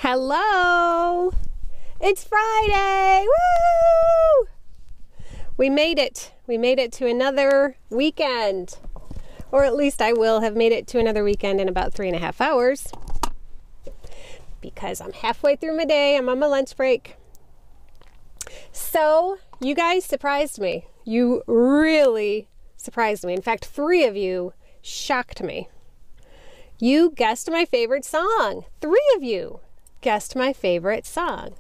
Hello! It's Friday! Woo! We made it. We made it to another weekend. Or at least I will have made it to another weekend in about 3.5 hours. Because I'm halfway through my day. I'm on my lunch break. So, you guys surprised me. You really surprised me. In fact, 3 of you shocked me. You guessed my favorite song. 3 of you guessed my favorite song.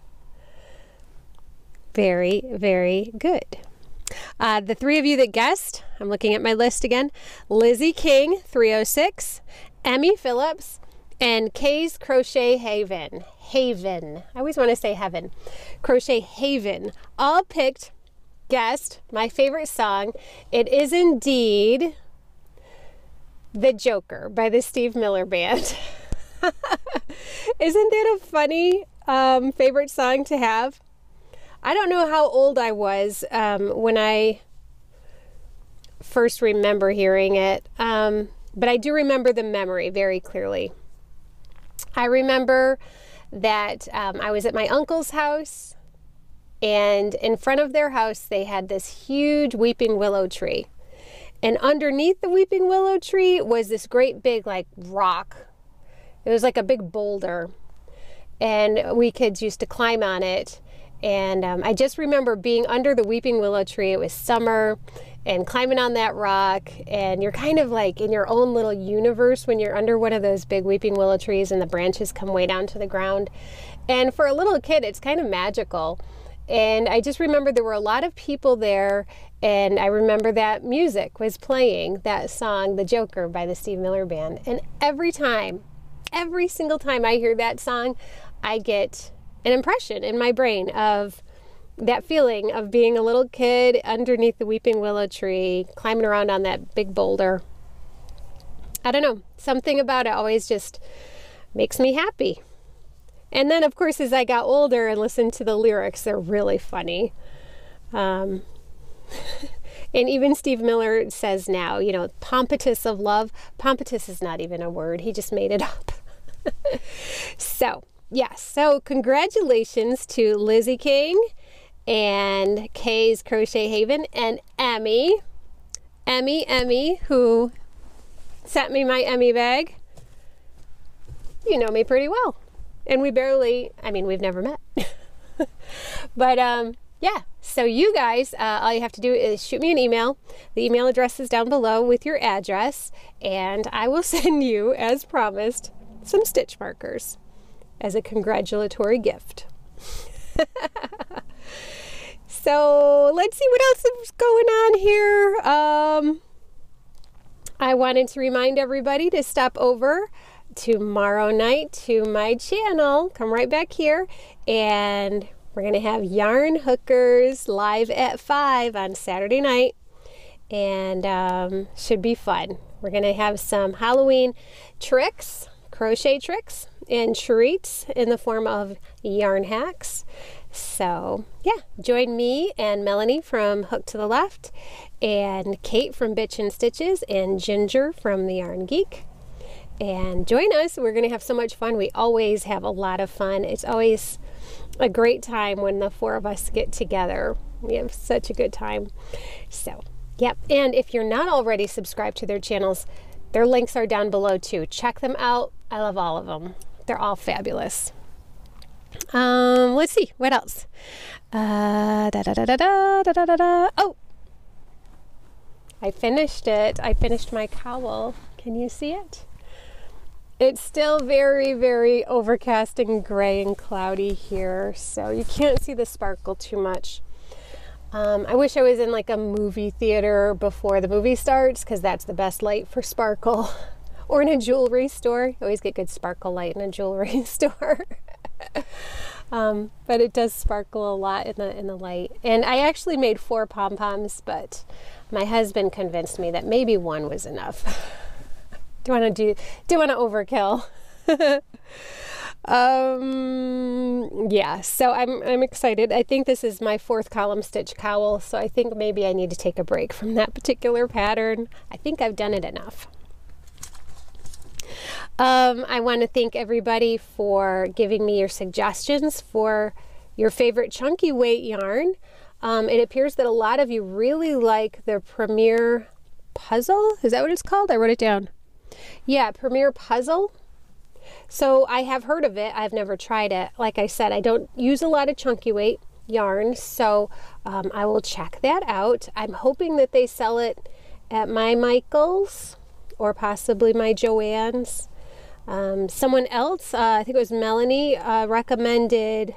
Very, very good. The 3 of you that guessed, I'm looking at my list again, Lizzie King, 306, Emmy Phillips, and Kay's Crochet Haven. I always want to say heaven. Crochet Haven. All guessed my favorite song. It is indeed The Joker by the Steve Miller Band. Isn't that a funny favorite song to have? I don't know how old I was when I first remember hearing it, but I do remember the memory very clearly. I remember that I was at my uncle's house, and in front of their house they had this huge weeping willow tree. And underneath the weeping willow tree was this great big like rock. It was like a big boulder, and we kids used to climb on it. And I just remember being under the weeping willow tree. It was summer, and climbing on that rock, and you're kind of like in your own little universe when you're under one of those big weeping willow trees and the branches come way down to the ground. And for a little kid, it's kind of magical. And I just remember there were a lot of people there, and I remember that music was playing, that song, The Joker by the Steve Miller Band. And every single time I hear that song, I get an impression in my brain of that feeling of being a little kid underneath the weeping willow tree, climbing around on that big boulder. I don't know, something about it always just makes me happy. And then, of course, as I got older and listened to the lyrics, they're really funny. And even Steve Miller says now, you know, Pompotus of love. Pompotus is not even a word. He just made it up. So, yes. So, congratulations to Lizzie King and Kay's Crochet Haven and Emmy, who sent me my Emmy bag. You know me pretty well. And we've never met. But, yeah. So you guys, all you have to do is shoot me an email. The email address is down below with your address. And I will send you, as promised, some stitch markers as a congratulatory gift. So let's see what else is going on here. I wanted to remind everybody to stop over tomorrow night to my channel. Come right back here, and we're going to have Yarn Hookers live at 5 on Saturday night, and should be fun. We're going to have some Halloween tricks, crochet tricks, and treats in the form of yarn hacks. So yeah, join me and Melanie from Hook to the Left, and Kate from Bitch and Stitches, and Ginger from the Yarn Geek. And join us. We're going to have so much fun. We always have a lot of fun. It's always a great time when the 4 of us get together. We have such a good time. So, yep. And if you're not already subscribed to their channels, their links are down below too. Check them out. I love all of them. They're all fabulous. Let's see. What else? Oh! I finished it. I finished my cowl. Can you see it? It's still very, very overcast and gray and cloudy here, so you can't see the sparkle too much. I wish I was in like a movie theater before the movie starts, because that's the best light for sparkle. Or in a jewelry store. You always get good sparkle light in a jewelry store. But it does sparkle a lot in the light. And I actually made 4 pom-poms, but my husband convinced me that maybe 1 was enough. Don't want to overkill. Yeah, so I'm excited. I think this is my 4th column stitch cowl, so I think maybe I need to take a break from that particular pattern. I think I've done it enough. I want to thank everybody for giving me your suggestions for your favorite chunky weight yarn. It appears that a lot of you really like the Premier Puzzle. Is that what it's called? I wrote it down. Yeah, Premier Puzzle. So I have heard of it. I've never tried it. Like I said, I don't use a lot of chunky weight yarn, so I will check that out. I'm hoping that they sell it at my Michael's or possibly my Joann's. Someone else, I think it was Melanie, recommended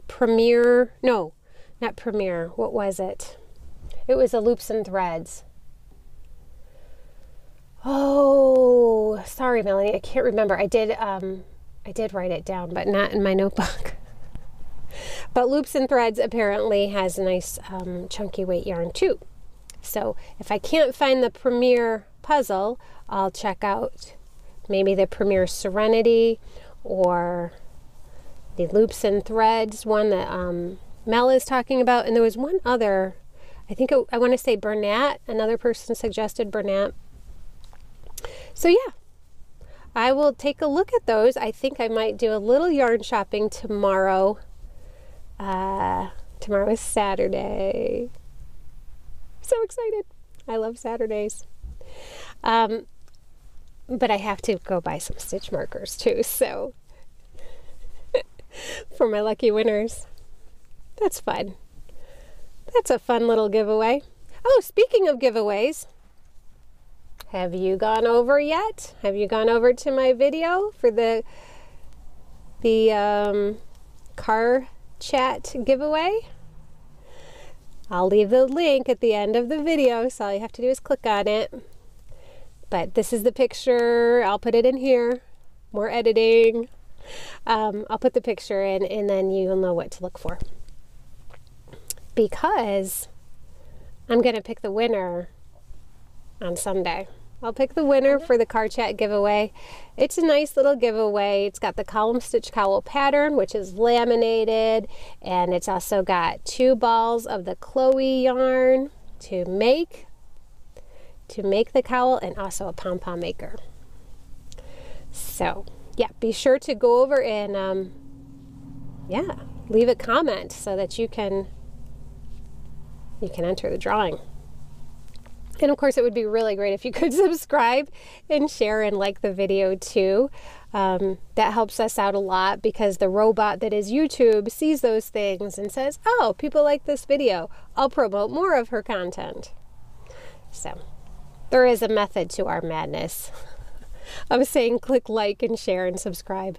Premier, no, not Premier, what was it? It was a Loops and Threads. Oh, sorry, Melanie, I can't remember. I did write it down, but not in my notebook. But Loops and Threads apparently has a nice chunky weight yarn too. So if I can't find the Premier Puzzle, I'll check out maybe the Premier Serenity or the Loops and Threads one that Mel is talking about. And there was one other, I want to say Bernat. Another person suggested Bernat. So yeah, I will take a look at those. I think I might do a little yarn shopping tomorrow. Tomorrow is Saturday. So excited. I love Saturdays. But I have to go buy some stitch markers too, so for my lucky winners. That's fun. That's a fun little giveaway. Oh, speaking of giveaways, have you gone over yet? Have you gone over to my video for the car chat giveaway? I'll leave the link at the end of the video, so all you have to do is click on it. But this is the picture. I'll put it in here. More editing. I'll put the picture in, and then you'll know what to look for. Because I'm going to pick the winner on Sunday. I'll pick the winner for the car chat giveaway. It's a nice little giveaway. It's got the column stitch cowl pattern, which is laminated, and it's also got 2 balls of the Chloe yarn to make the cowl, and also a pom-pom maker. So yeah, be sure to go over and leave a comment so that you can enter the drawing. And of course, it would be really great if you could subscribe and share and like the video too. That helps us out a lot, because the robot that is YouTube sees those things and says, oh, people like this video. I'll promote more of her content. So there is a method to our madness. I'm saying click like and share and subscribe.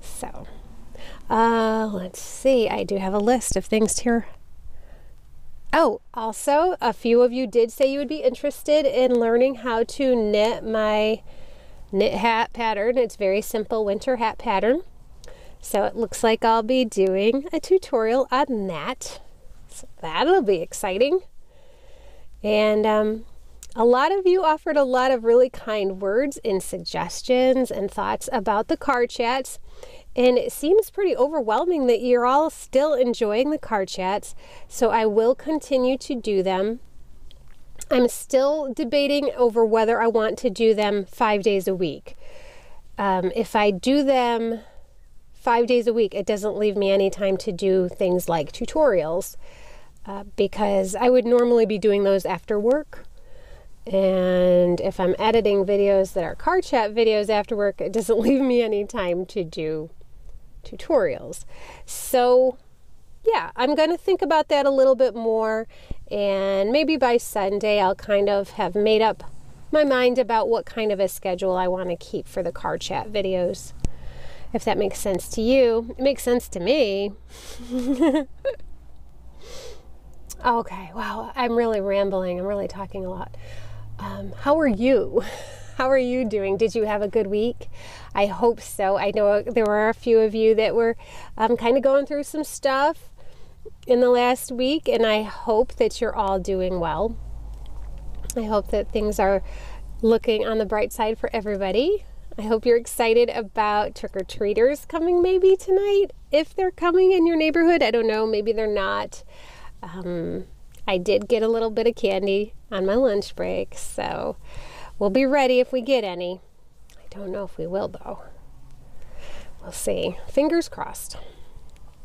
So let's see. I do have a list of things here. Oh, also, a few of you did say you would be interested in learning how to knit my knit hat pattern. It's very simple winter hat pattern. So it looks like I'll be doing a tutorial on that. So that'll be exciting. And a lot of you offered a lot of really kind words and suggestions and thoughts about the card chats. And it seems pretty overwhelming that you're all still enjoying the card chats, so I will continue to do them. I'm still debating over whether I want to do them 5 days a week. If I do them 5 days a week, it doesn't leave me any time to do things like tutorials, because I would normally be doing those after work. And if I'm editing videos that are card chat videos after work, it doesn't leave me any time to do tutorials. So yeah, I'm going to think about that a little bit more, and maybe by Sunday I'll kind of have made up my mind about what kind of a schedule I want to keep for the card chat videos. If that makes sense to you. It makes sense to me. Okay, wow, I'm really rambling. I'm really talking a lot. How are you? How are you doing? Did you have a good week? I hope so. I know there were a few of you that were kind of going through some stuff in the last week, and I hope that you're all doing well. I hope that things are looking on the bright side for everybody. I hope you're excited about trick-or-treaters coming maybe tonight, if they're coming in your neighborhood. I don't know, maybe they're not. I did get a little bit of candy on my lunch break, so we'll be ready if we get any. I Don't know if we will, though. We'll see. Fingers crossed.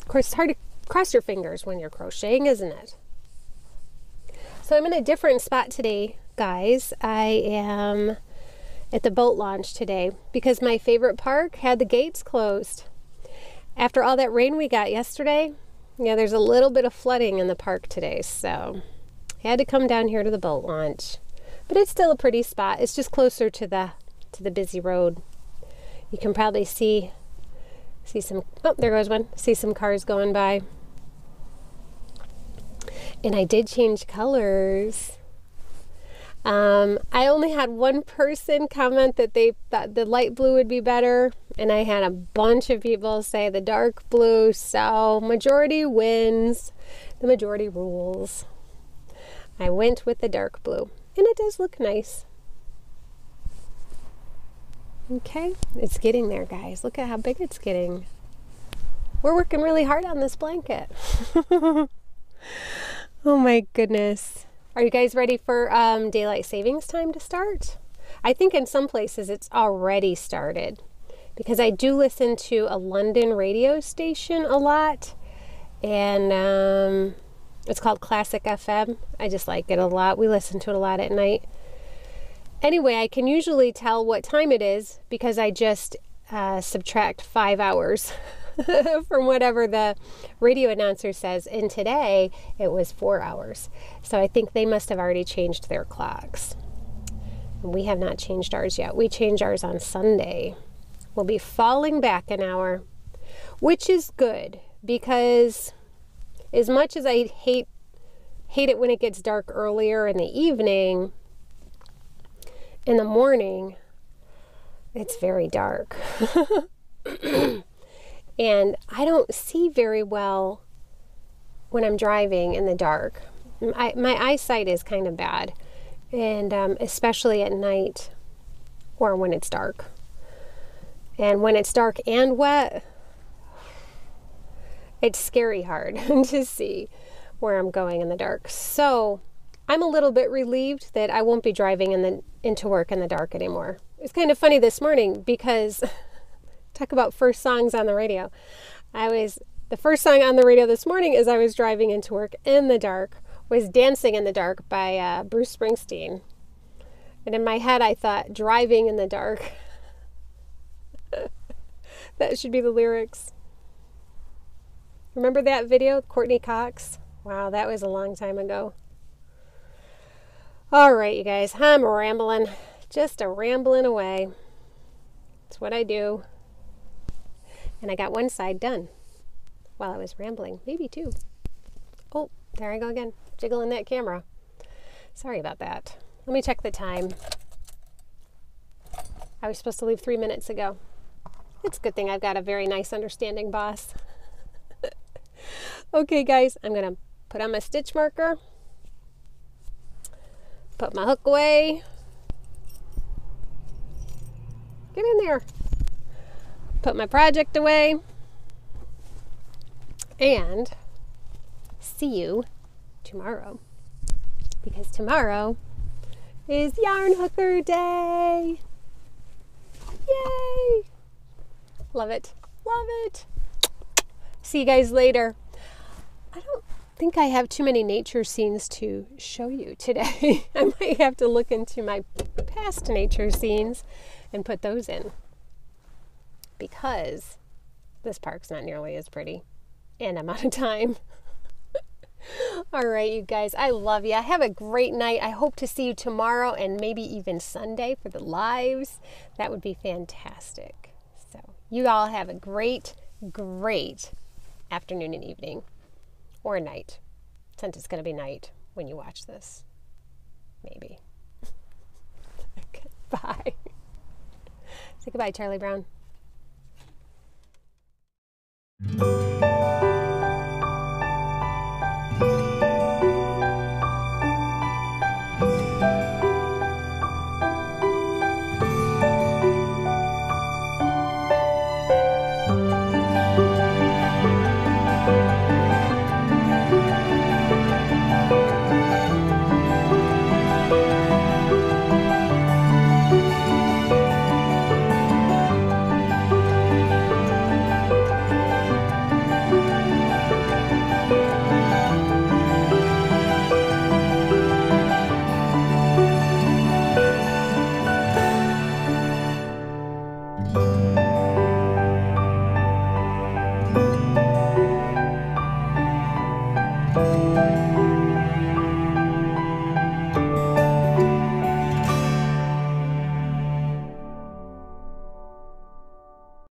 Of course, it's hard to cross your fingers when you're crocheting, isn't it? So I'm in a different spot today, guys. I am at the boat launch today because my favorite park had the gates closed. After all that rain we got yesterday, yeah, there's a little bit of flooding in the park today, so I had to come down here to the boat launch. But it's still a pretty spot. It's just closer to the busy road. You can probably see some, oh, there goes one. See some cars going by. And I did change colors. I only had one person comment that they thought the light blue would be better, and I had a bunch of people say the dark blue, so majority wins, the majority rules. I went with the dark blue, and it does look nice. Okay, it's getting there, guys. Look at how big it's getting. We're working really hard on this blanket. Oh my goodness. Are you guys ready for daylight savings time to start? I think in some places it's already started because I do listen to a London radio station a lot, and it's called Classic FM. I just like it a lot. We listen to it a lot at night. Anyway, I can usually tell what time it is because I just subtract 5 hours from whatever the radio announcer says, and today it was 4 hours. So I think they must have already changed their clocks. And we have not changed ours yet. We change ours on Sunday. We'll be falling back an hour, which is good because as much as I hate it when it gets dark earlier in the evening, in the morning it's very dark. And I don't see very well when I'm driving in the dark. My eyesight is kind of bad, and especially at night or when it's dark. And when it's dark and wet, it's scary hard to see where I'm going in the dark. So I'm a little bit relieved that I won't be driving into work in the dark anymore. It's kind of funny this morning because talk about first songs on the radio. The first song on the radio this morning as I was driving into work in the dark was Dancing in the Dark by Bruce Springsteen. And in my head I thought, driving in the dark. That should be the lyrics. Remember that video, Courtney Cox? Wow, that was a long time ago. All right, you guys, I'm rambling. Just a rambling away. That's what I do. And I got one side done while I was rambling. Maybe two. Oh, there I go again. Jiggling that camera. Sorry about that. Let me check the time. I was supposed to leave 3 minutes ago. It's a good thing I've got a very nice, understanding boss. Okay, guys, I'm going to put on my stitch marker. Put my hook away. Get in there. Put my project away. And see you tomorrow. Because tomorrow is Yarn Hooker Day. Yay! Love it. Love it. See you guys later. I don't think I have too many nature scenes to show you today. I might have to look into my past nature scenes and put those in. Because this park's not nearly as pretty. And I'm out of time. All right, you guys, I love you. Have a great night. I hope to see you tomorrow and maybe even Sunday for the lives. That would be fantastic. So you all have a great, great afternoon and evening. Or night, since it's going to be night when you watch this. Maybe. Okay, bye. Say goodbye, Charlie Brown.